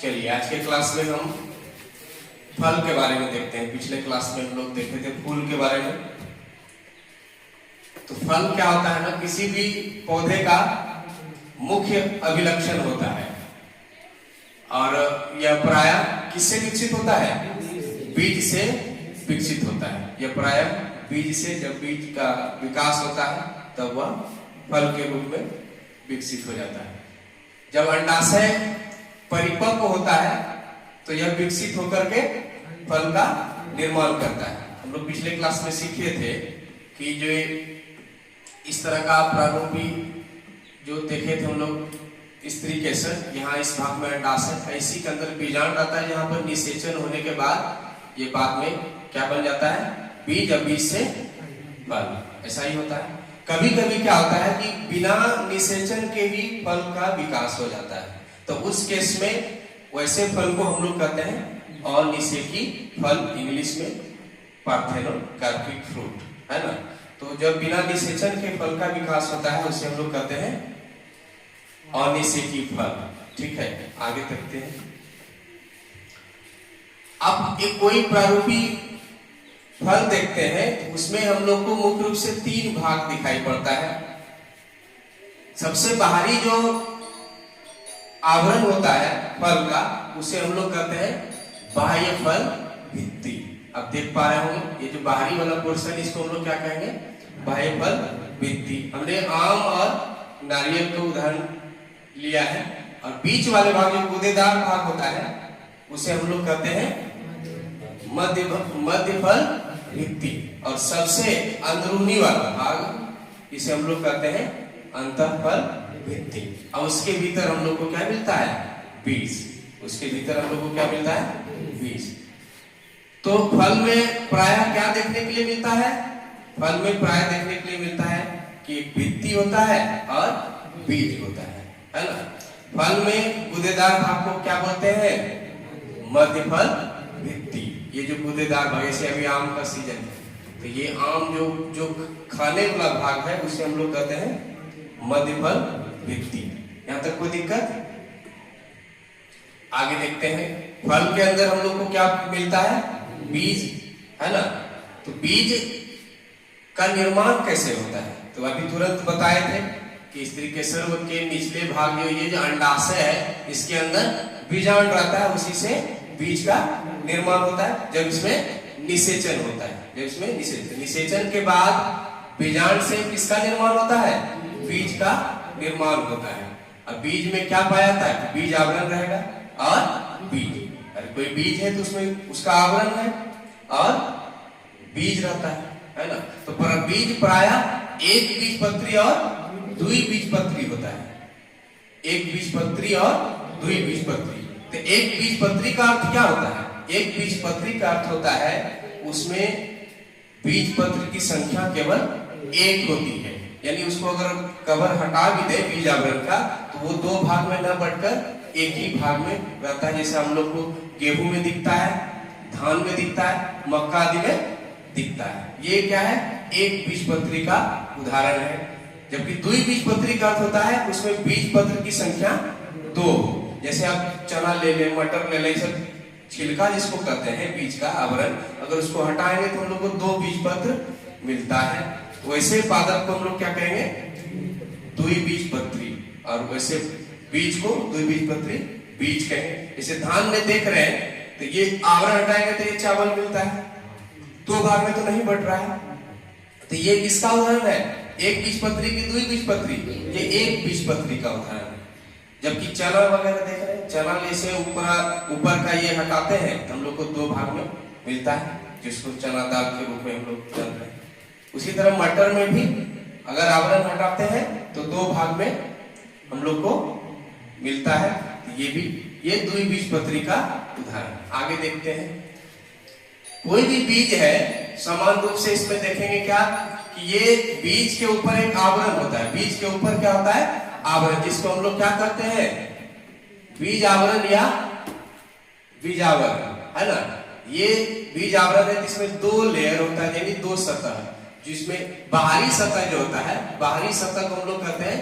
चलिए आज के क्लास में हम फल के बारे में देखते हैं। पिछले क्लास में हम लोग देखे थे फूल के बारे में। तो फल क्या होता है ना, किसी भी पौधे का मुख्य अभिलक्षण होता है और यह प्रायः किससे विकसित होता है? बीज से विकसित होता है। यह प्रायः बीज से, जब बीज का विकास होता है तब वह फल के रूप में विकसित हो जाता है। जब अंडाशय परिपक्व होता है तो यह विकसित होकर के फल का निर्माण करता है। हम लोग पिछले क्लास में सीखे थे कि जो इस तरह का प्रारूपी जो देखे थे हम लोग, इस तरीके से यहाँ इस भाग में अंडाशय, इसी के अंदर बीजांड रहता है। यहाँ पर निषेचन होने के बाद ये बाद में क्या बन जाता है? बीज, और बीज से फल। ऐसा ही होता है। कभी कभी क्या होता है कि बिना निषेचन के भी फल का विकास हो जाता है। तो उस केस में वैसे फल को हम लोग कहते हैं अनिषेकी फल, इंग्लिश में पार्थेनोकार्पिक फ्रूट, है ना। तो जब बिना निषेचन के फल का विकास होता है उसे हम लोग कहते हैं अनिषेकी फल। ठीक है, आगे देखते हैं। अब एक कोई प्रारूपी फल देखते हैं तो उसमें हम लोग को मुख्य रूप से 3 भाग दिखाई पड़ता है। सबसे बाहरी जो आवरण होता है फल का, उसे हम लोग कहते हैं बाह्य फल भित्ति। अब देख पा रहे होंगे ये जो बाहरी वाला पोर्शन, इसको हम लोग क्या कहेंगे? बाह्य फल भित्ति। हमने आम और नारियल का उदाहरण लिया है। और बीच वाले भाग जो गूदेदार भाग होता है उसे हम लोग कहते हैं मध्य फल भित्ति। और सबसे अंदरूनी वाला भाग इसे हम लोग कहते हैं अंतःफल भित्ति। और उसके भीतर हम लोग को क्या मिलता है? बीज। उसके भीतर हम लोग को क्या मिलता है? बीज। तो फल में प्रायः क्या देखने के लिए मिलता है? फल में प्रायः देखने के लिए मिलता है कि एक भित्ति होता है और बीज होता है ना। फल में गूदेदार भाग को क्या बोलते हैं? मध्य फल भित्ति। ये जो गूदेदार भाग, जैसे अभी आम का सीजन है तो ये आम जो खाने वाला भाग है उसे हम लोग कहते हैं मध्य फल भित्ति। यहां तक कोई दिक्कत? आगे देखते हैं। फल के अंदर हम लोग को क्या मिलता है? बीज, है ना। तो बीज का निर्माण कैसे होता है? तो अभी तुरंत बताए थे कि इस तरीके से के निचले भाग ये जो अंडाशय है इसके अंदर बीजांड रहता है, उसी से बीज का निर्माण होता है। जब इसमें निषेचन होता है, जब इसमें निषेचन के बाद बीजांड से किसका निर्माण होता है? बीज का निर्माण होता है। अब बीज में क्या पाया जाता है? बीज आवरण रहेगा और बीज, अरे कोई बीज है तो उसमें उसका आवरण है और बीज रहता है ना। तो बीज प्रायः एक बीजपत्री और द्विबीजपत्री होता है। एक बीजपत्री और द्विबीजपत्री। तो एक बीजपत्री का अर्थ क्या होता है? एक बीजपत्री का अर्थ होता है उसमें बीजपत्र की संख्या केवल 1 होती है। यानी उसको अगर कवर हटा भी दे बीज आवरण का तो वो 2 भाग में न बढ़कर एक ही भाग में रहता है। जैसे हम लोग को गेहूं में दिखता है, धान में दिखता है, मक्का आदि में दिखता है। ये क्या है? एक बीजपत्री का उदाहरण है। जबकि द्विबीजपत्री का अर्थ होता है उसमें बीजपत्र की संख्या 2। जैसे आप चना ले ले, मटर ले ले, सब छिलका जिसको कहते हैं बीज का आवरण, अगर उसको हटाएंगे तो हम लोग को 2 बीजपत्र मिलता है। वैसे पादप को हम लोग क्या कहेंगे? द्विबीजपत्री। और वैसे बीज को द्विबीजपत्री बीज कहेंगे। जैसे धान में देख रहे हैं तो ये आवरण हटाएंगे तो ये चावल मिलता है, 2 भाग में तो नहीं बढ़ रहा है। तो ये किसका उदाहरण है? एक बीजपत्री की द्विबीजपत्री? ये एक बीजपत्री का उदाहरण है। जबकि चना वगैरह देख रहे हैं, चना जैसे ऊपर का ये हटाते हैं तो हम लोग को 2 भाग में मिलता है, जिसको चना दाल के रूप में हम लोग जानते हैं। उसी तरह मटर में भी अगर आवरण हटाते हैं तो 2 भाग में हम लोग को मिलता है। तो ये द्विबीजपत्री का उदाहरण। आगे देखते हैं। कोई भी बीज है समान रूप से इसमें देखेंगे क्या कि ये बीज के ऊपर एक आवरण होता है। बीज के ऊपर क्या होता है? आवरण, जिसको हम लोग क्या कहते हैं? बीज आवरण या बीजावरण, है ना। ये बीज आवरण है जिसमें 2 लेयर होता है, यानी 2 सतह, जिसमें बाहरी सतह जो होता है, बाहरी सतह को हम लोग कहते हैं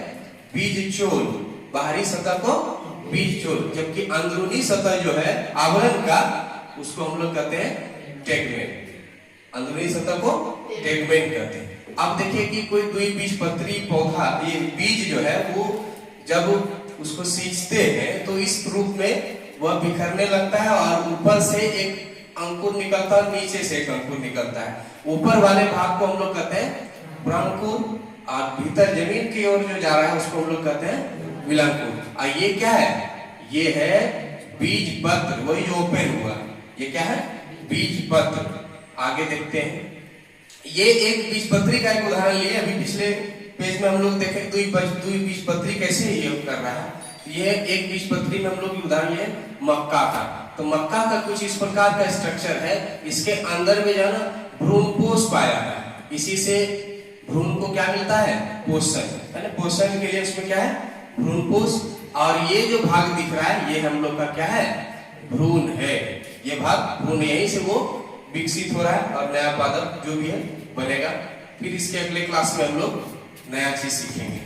बीज चोल। बाहरी सतह को बीज छोर, जबकि अंदरूनी सतह जो है आवरण का, उसको हम लोग कहते हैं टेगमेंट। अंदरूनी सतह को टेगमेंट कहते हैं। अब देखिए कि कोई द्विबीजपत्री पौधा, ये बीज जो है वो जब उसको सींचते हैं तो इस रूप में वह बिखरने लगता है और ऊपर से एक अंकुर निकलता है, नीचे से एक अंकुर निकलता है। ऊपर वाले भाग को हम लोग कहते हैं ब्रांकुर और भीतर जमीन की ओर जो जा रहा है उसको हम लोग कहते हैं विलांकुर। और ये क्या है? ये है बीज पत्र, वही जो ओपन हुआ, ये क्या है? बीज पत्र। आगे देखते हैं, ये एक बीजपत्री का एक उदाहरण लिए। अभी पिछले पेज में हम लोग देखे द्विबीजपत्री कैसे ये कर रहा है। ये एक बीजपत्री में हम लोग उदाहरण लिए मक्का का। तो मक्का का कुछ इस प्रकार का स्ट्रक्चर है, इसके अंदर में जो है ना भ्रूणपोष पाया जाता है। इसी से भ्रूण को क्या मिलता है? पोषण, है ना। पोषण के लिए इसमें क्या है? भ्रूणपोष। और ये जो भाग दिख रहा है ये हम लोग का क्या है? भ्रूण है। ये भाग भ्रूण, यहीं से वो विकसित हो रहा है और नया पादप जो भी है बनेगा। फिर इसके अगले क्लास में हम लोग नया चीज सीखेंगे।